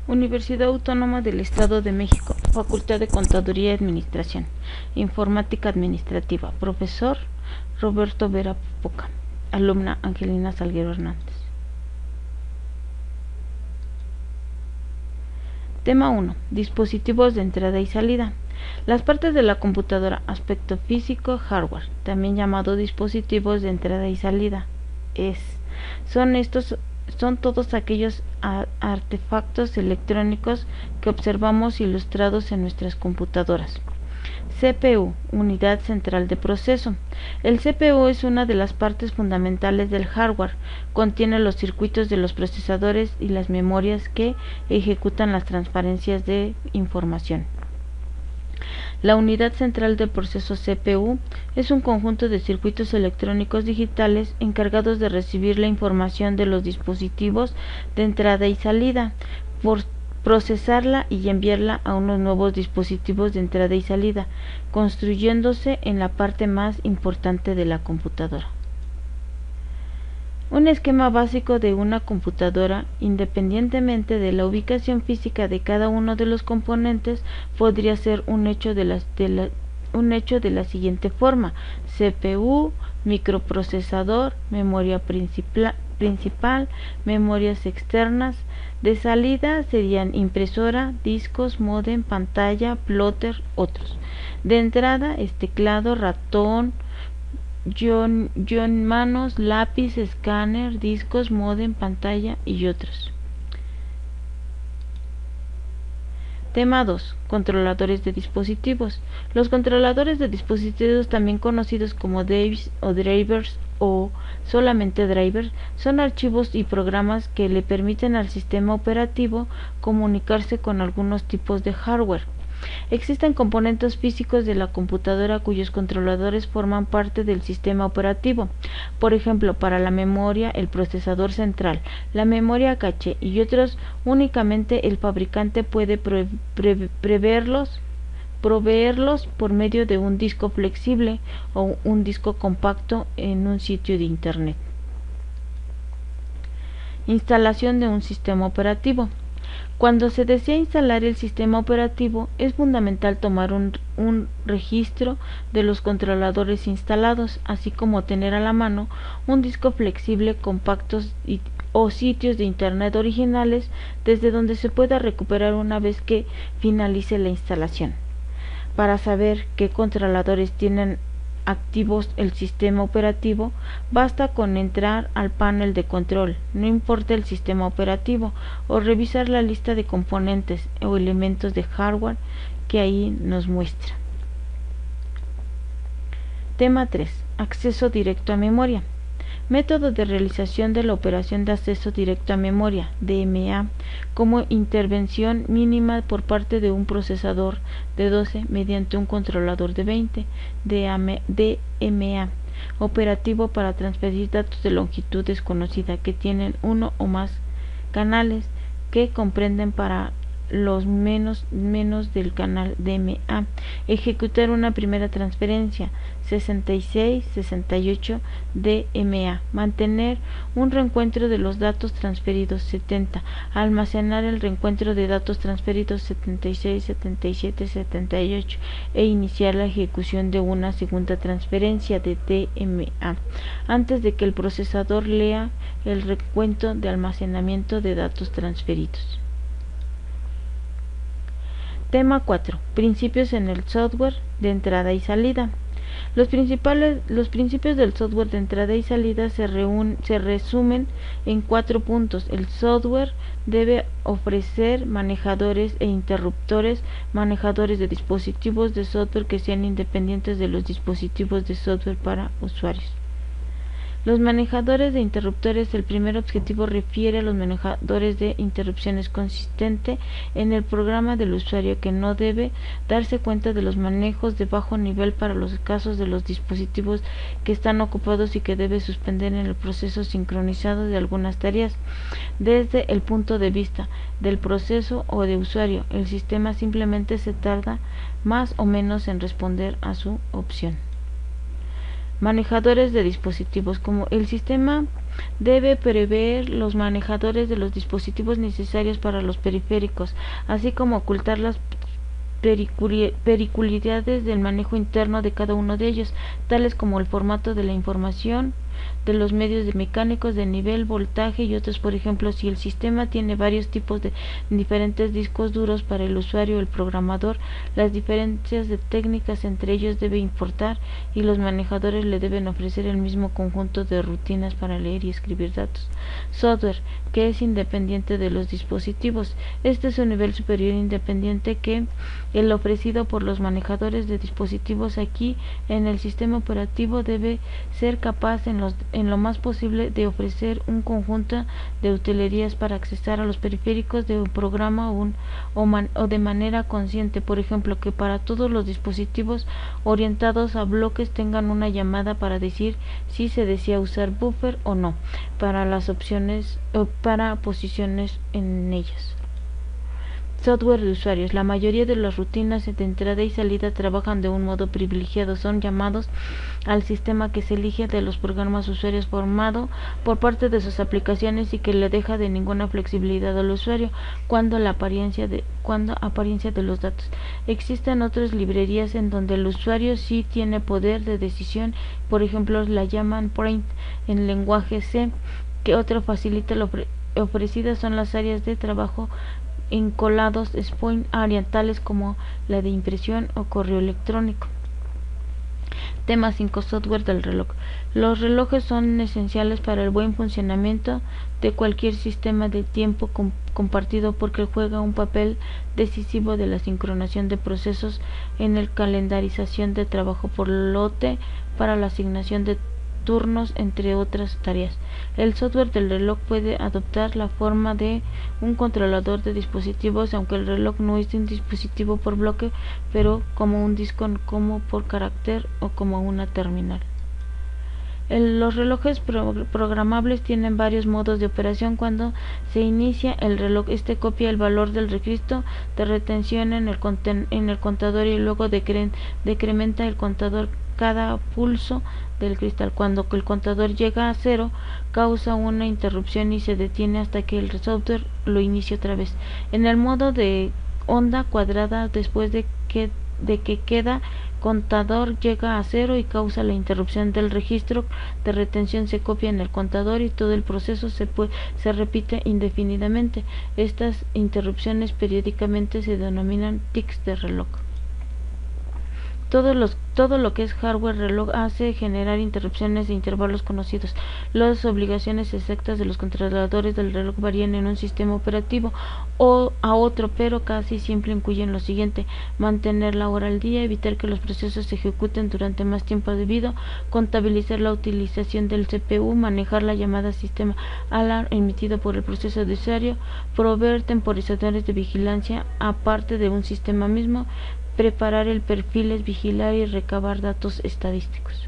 Universidad Autónoma del Estado de México, Facultad de Contaduría y Administración, Informática Administrativa, Profesor Roberto Vera Popoca, Alumna Angelina Salguero Hernández. Tema 1. Dispositivos de entrada y salida. Las partes de la computadora, aspecto físico, hardware, también llamado dispositivos de entrada y salida, son todos aquellos artefactos electrónicos que observamos ilustrados en nuestras computadoras. CPU, Unidad Central de Proceso. El CPU es una de las partes fundamentales del hardware. Contiene los circuitos de los procesadores y las memorias que ejecutan las transferencias de información. La unidad central de proceso CPU es un conjunto de circuitos electrónicos digitales encargados de recibir la información de los dispositivos de entrada y salida, procesarla y enviarla a unos nuevos dispositivos de entrada y salida, construyéndose en la parte más importante de la computadora. Un esquema básico de una computadora, independientemente de la ubicación física de cada uno de los componentes, podría ser un hecho de la siguiente forma: CPU, microprocesador, memoria principal, memorias externas. De salida serían impresora, discos, módem, pantalla, plotter, otros. De entrada es teclado, ratón, manos, lápiz, escáner, discos, módem, pantalla y otros. Tema 2. Controladores de dispositivos. Los controladores de dispositivos, también conocidos como DAVs o drivers o solamente drivers, son archivos y programas que le permiten al sistema operativo comunicarse con algunos tipos de hardware. Existen componentes físicos de la computadora cuyos controladores forman parte del sistema operativo. Por ejemplo, para la memoria, el procesador central, la memoria caché y otros, únicamente el fabricante puede proveerlos por medio de un disco flexible o un disco compacto en un sitio de Internet. Instalación de un sistema operativo. Cuando se desea instalar el sistema operativo, es fundamental tomar un registro de los controladores instalados, así como tener a la mano un disco flexible, compactos o sitios de Internet originales desde donde se pueda recuperar una vez que finalice la instalación. Para saber qué controladores tienen activos el sistema operativo, basta con entrar al panel de control, no importa el sistema operativo, o revisar la lista de componentes o elementos de hardware que ahí nos muestra. Tema 3. Acceso directo a memoria. Método de realización de la operación de acceso directo a memoria, DMA, como intervención mínima por parte de un procesador de 12 mediante un controlador de 20, DMA, operativo para transferir datos de longitud desconocida que tienen uno o más canales que comprenden para los menos del canal DMA. Ejecutar una primera transferencia 66-68 DMA. Mantener un reencuentro de los datos transferidos 70. Almacenar el reencuentro de datos transferidos 76, 77, 78 e iniciar la ejecución de una segunda transferencia de DMA antes de que el procesador lea el recuento de almacenamiento de datos transferidos. Tema 4. Principios en el software de entrada y salida. Los principios del software de entrada y salida se resumen en 4 puntos. El software debe ofrecer manejadores e interruptores, manejadores de dispositivos de software que sean independientes de los dispositivos de software para usuarios. Los manejadores de interruptores. El primer objetivo refiere a los manejadores de interrupciones consistente en el programa del usuario, que no debe darse cuenta de los manejos de bajo nivel para los casos de los dispositivos que están ocupados y que debe suspender en el proceso sincronizado de algunas tareas. Desde el punto de vista del proceso o de usuario, el sistema simplemente se tarda más o menos en responder a su opción. Manejadores de dispositivos. Como el sistema Debe prever los manejadores de los dispositivos necesarios para los periféricos, así como ocultar las peculiaridades del manejo interno de cada uno de ellos, tales como el formato de la información de los medios de mecánicos de nivel, voltaje y otros. Por ejemplo, si el sistema tiene varios tipos de diferentes discos duros para el usuario o el programador, las diferencias de técnicas entre ellos debe importar y los manejadores le deben ofrecer el mismo conjunto de rutinas para leer y escribir datos. Software que es independiente de los dispositivos. Este es un nivel superior independiente que el ofrecido por los manejadores de dispositivos. Aquí en el sistema operativo debe ser capaz en lo más posible de ofrecer un conjunto de utilerías para accesar a los periféricos de un programa o de manera consciente. Por ejemplo, que para todos los dispositivos orientados a bloques tengan una llamada para decir si se desea usar buffer o no para las opciones o para posiciones en ellas. Software de usuarios. La mayoría de las rutinas de entrada y salida trabajan de un modo privilegiado. Son llamados al sistema que se elige de los programas usuarios formado por parte de sus aplicaciones y que le deja de ninguna flexibilidad al usuario cuando apariencia de los datos. Existen otras librerías en donde el usuario sí tiene poder de decisión. Por ejemplo, la llaman print en lenguaje C. Que otra facilita la ofrecida son las áreas de trabajo encolados point area, tales como la de impresión o correo electrónico. Tema 5. Software del reloj. Los relojes son esenciales para el buen funcionamiento de cualquier sistema de tiempo compartido porque juega un papel decisivo de la sincronización de procesos en la calendarización de trabajo por lote para la asignación de turnos, entre otras tareas. El software del reloj puede adoptar la forma de un controlador de dispositivos, aunque el reloj no es un dispositivo por bloque, pero como un disco, como por carácter o como una terminal. Los relojes programables tienen varios modos de operación. Cuando se inicia el reloj, este copia el valor del registro de retención en el contador y luego decrementa el contador cada pulso del cristal. Cuando el contador llega a 0, causa una interrupción y se detiene hasta que el software lo inicie otra vez. En el modo de onda cuadrada, después de que queda contador llega a 0 y causa la interrupción del registro de retención, se copia en el contador y todo el proceso se repite indefinidamente. Estas interrupciones periódicamente se denominan tics de reloj. Todo lo que es hardware reloj hace generar interrupciones de intervalos conocidos. Las obligaciones exactas de los controladores del reloj varían en un sistema operativo o a otro, pero casi siempre incluyen lo siguiente: mantener la hora al día, evitar que los procesos se ejecuten durante más tiempo debido, contabilizar la utilización del CPU, manejar la llamada sistema alarm emitido por el proceso de usuario, proveer temporizadores de vigilancia aparte de un sistema mismo, preparar el perfiles, vigilar y recabar datos estadísticos.